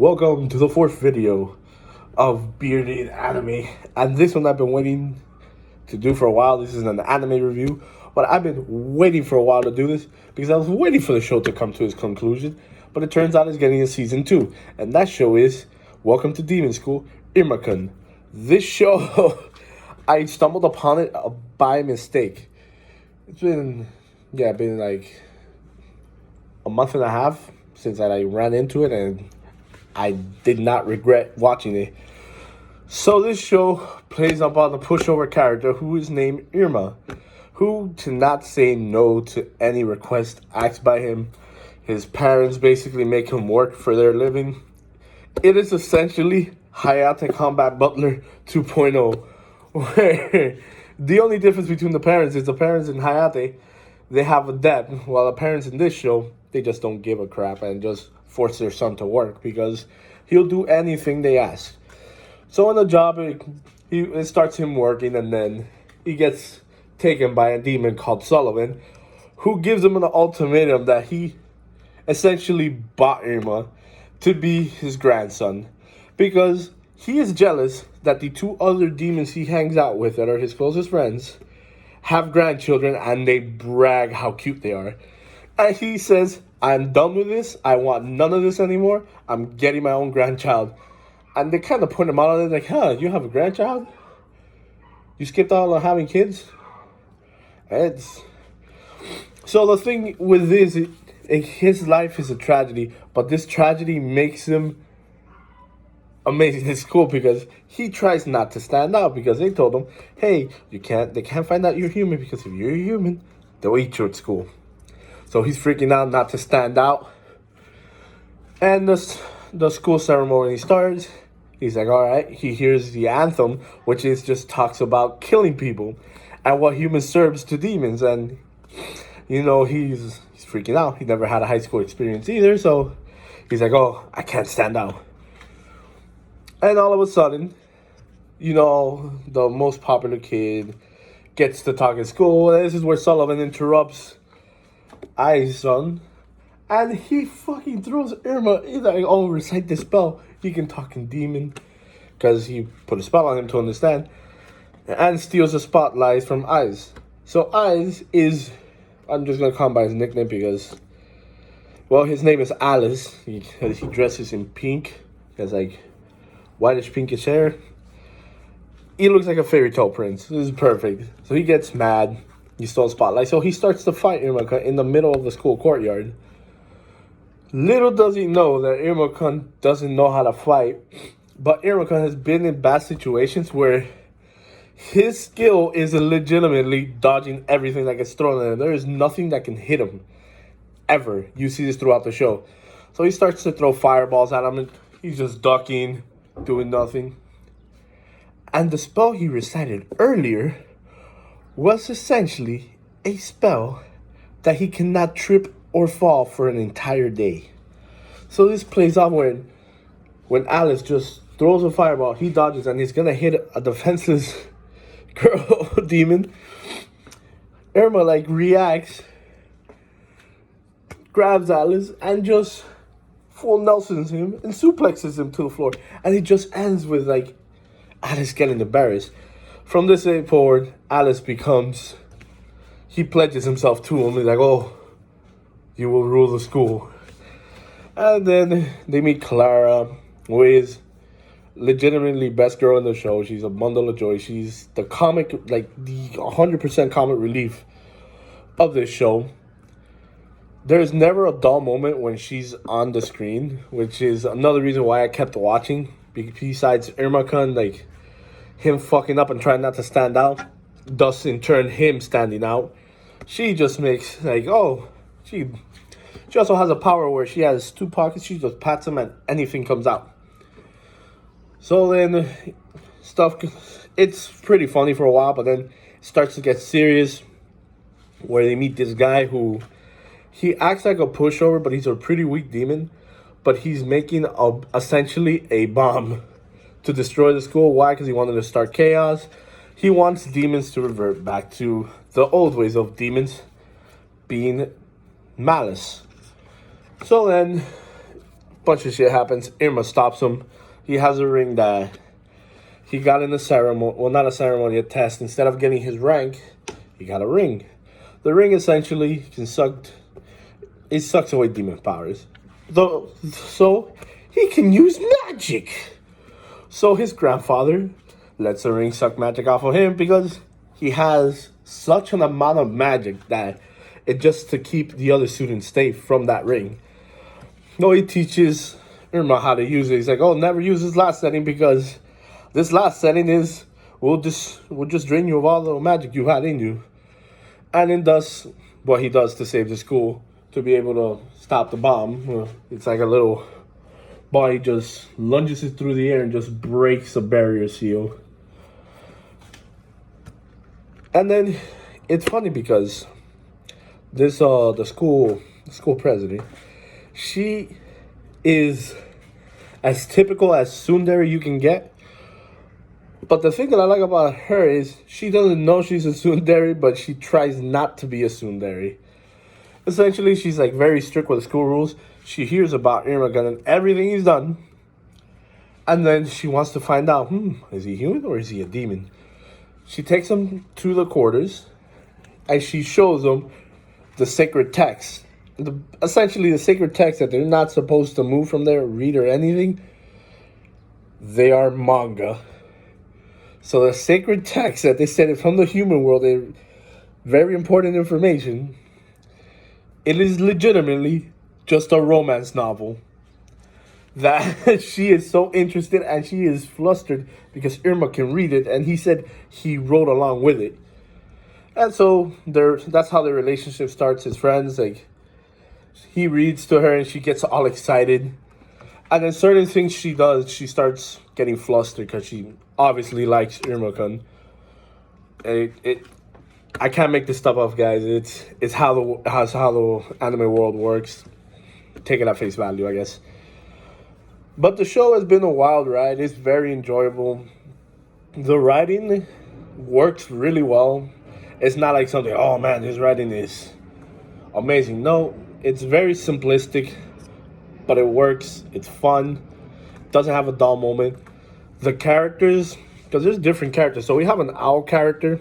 Welcome to the fourth video of bearded anime, and this one I've been waiting to do for a while. This is an anime review, but I've been waiting for a while to do this because I was waiting for the show to come to its conclusion, but it turns out it's getting a season 2, and that show is Welcome to Demon School Iruma-Kun. This show, I stumbled upon it by mistake. It's been like a month and a half since I ran into it, and I did not regret watching it. So this show plays about the pushover character who is named Iruma, who cannot say no to any request asked by him. His parents basically make him work for their living. It is essentially Hayate Combat Butler 2.0, where the only difference between the parents is the parents in Hayate, they have a debt, while the parents in this show, they just don't give a crap and just force their son to work because he'll do anything they ask. So on the job, it starts him working, and then he gets taken by a demon called Sullivan, who gives him an ultimatum that he essentially bought Iruma to be his grandson because he is jealous that the two other demons he hangs out with that are his closest friends have grandchildren, and they brag how cute they are. And he says, I'm done with this. I want none of this anymore. I'm getting my own grandchild. And they kind of point him out on it like, you have a grandchild? You skipped out on having kids? So the thing with this, his life is a tragedy, but this tragedy makes him amazing in school because he tries not to stand out because they told him, hey, they can't find out you're human because if you're a human, they'll eat you at school. So he's freaking out not to stand out. And the school ceremony starts. He's like, all right. He hears the anthem, which is just talks about killing people and what humans serves to demons. And, he's freaking out. He never had a high school experience either. So he's like, oh, I can't stand out. And all of a sudden, the most popular kid gets to talk in school. And this is where Sullivan interrupts Ai's son, and he fucking throws Iruma. He's like, oh, recite this spell. He can talk in demon because he put a spell on him to understand, and steals the spotlight from Ai's. So Ai's is, I'm just gonna call him by his nickname because, well, his name is Alice. He dresses in pink. He has like whitish pinkish hair. He looks like a fairy tale prince. This is perfect. So he gets mad. He stole spotlight. So he starts to fight Iruma-Kun in the middle of the school courtyard. Little does he know that Iruma-Kun doesn't know how to fight. But Iruma-Kun has been in bad situations where his skill is legitimately dodging everything that gets thrown at him. There is nothing that can hit him. Ever. You see this throughout the show. So he starts to throw fireballs at him. And he's just ducking, doing nothing. And the spell he recited earlier was essentially a spell that he cannot trip or fall for an entire day. So this plays out when Alice just throws a fireball, he dodges, and he's gonna hit a defenseless girl demon. Iruma reacts, grabs Alice, and just full Nelsons him and suplexes him to the floor. And it just ends with Alice getting embarrassed. From this day forward, Alice he pledges himself to him. He's like, oh, you will rule the school. And then they meet Clara, who is legitimately best girl in the show. She's a bundle of joy. She's the comic, the 100% comic relief of this show. There's never a dull moment when she's on the screen, which is another reason why I kept watching. Besides Iruma-Kun, him fucking up and trying not to stand out, thus in turn him standing out. She just makes she also has a power where she has two pockets. She just pats them and anything comes out. So then it's pretty funny for a while, but then it starts to get serious where they meet this guy who he acts like a pushover, but he's a pretty weak demon. But he's making essentially a bomb to destroy the school. Why? Because he wanted to start chaos. He wants demons to revert back to the old ways of demons being malice. So then bunch of shit happens. Irma stops him. He has a ring that he got in a ceremony. Well, not a ceremony, a test. Instead of getting his rank, he got a ring. The ring essentially sucks away demon powers. So he can use magic. So his grandfather lets the ring suck magic off of him because he has such an amount of magic that it just to keep the other students safe from that ring. No, he teaches Irma how to use it. He's like, oh, never use this last setting because this last setting is we'll just drain you of all the magic you had in you. And then does what he does to save the school to be able to stop the bomb. It's like a little ball. He just lunges it through the air and just breaks a barrier seal. And then it's funny because this the school president, she is as typical as tsundere you can get. But the thing that I like about her is she doesn't know she's a tsundere, but she tries not to be a tsundere. Essentially, she's like very strict with the school rules. She hears about Iruma-Kun and everything he's done. And then she wants to find out, is he human or is he a demon? She takes him to the quarters and she shows him the sacred text. Essentially, the sacred text that they're not supposed to move from there, read or anything. They are manga. So the sacred text that they said is from the human world, they're very important information. It is legitimately just a romance novel that she is so interested and she is flustered because Irma can read it, and he said he wrote along with it. And so that's how their relationship starts as friends. Like, he reads to her and she gets all excited. And then certain things she does, she starts getting flustered because she obviously likes Iruma-Kun. I can't make this stuff up, guys. It's how the anime world works. Take it at face value, I guess. But the show has been a wild ride. It's very enjoyable. The writing works really well. It's not like something, oh man, his writing is amazing. No, it's very simplistic, but it works. It's fun. It doesn't have a dull moment. The characters, because there's different characters. So we have an owl character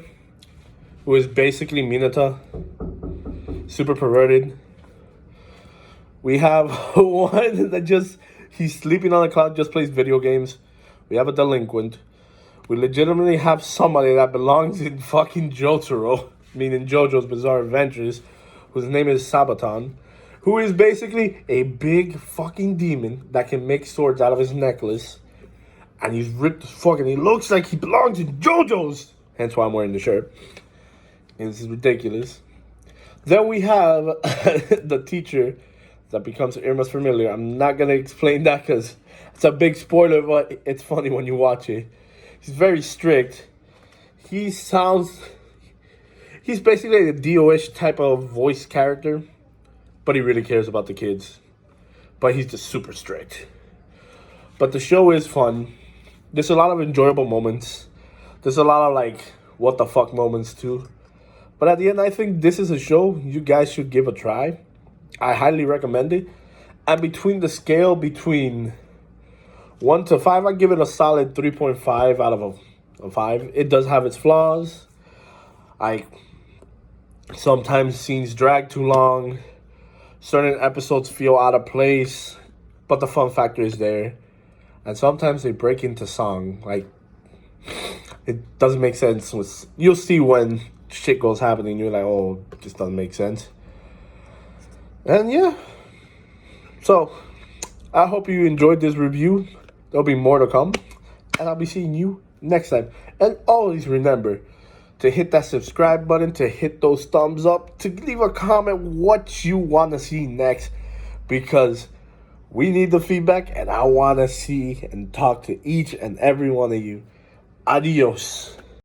who is basically Minata, super perverted. We have one that he's sleeping on the cloud, just plays video games. We have a delinquent. We legitimately have somebody that belongs in fucking Jotaro, meaning JoJo's Bizarre Adventures, whose name is Sabaton, who is basically a big fucking demon that can make swords out of his necklace. And he's ripped as fuck, and he looks like he belongs in JoJo's. Hence why I'm wearing the shirt. And this is ridiculous. Then we have the teacher that becomes Irma's familiar. I'm not going to explain that because it's a big spoiler, but it's funny when you watch it. He's very strict. He's basically a Dio-ish type of voice character, but he really cares about the kids. But he's just super strict. But the show is fun. There's a lot of enjoyable moments. There's a lot of like, what the fuck moments too. But at the end, I think this is a show you guys should give a try. I highly recommend it. And between the scale between 1 to 5, I give it a solid 3.5 out of a 5. It does have its flaws. Sometimes scenes drag too long. Certain episodes feel out of place. But the fun factor is there. And sometimes they break into song. Like, it doesn't make sense. You'll see when shit goes happening. You're like, oh, this doesn't make sense. And yeah. So, I hope you enjoyed this review. There'll be more to come. And I'll be seeing you next time. And always remember to hit that subscribe button, to hit those thumbs up, to leave a comment what you want to see next. Because we need the feedback, and I want to see and talk to each and every one of you. Adios.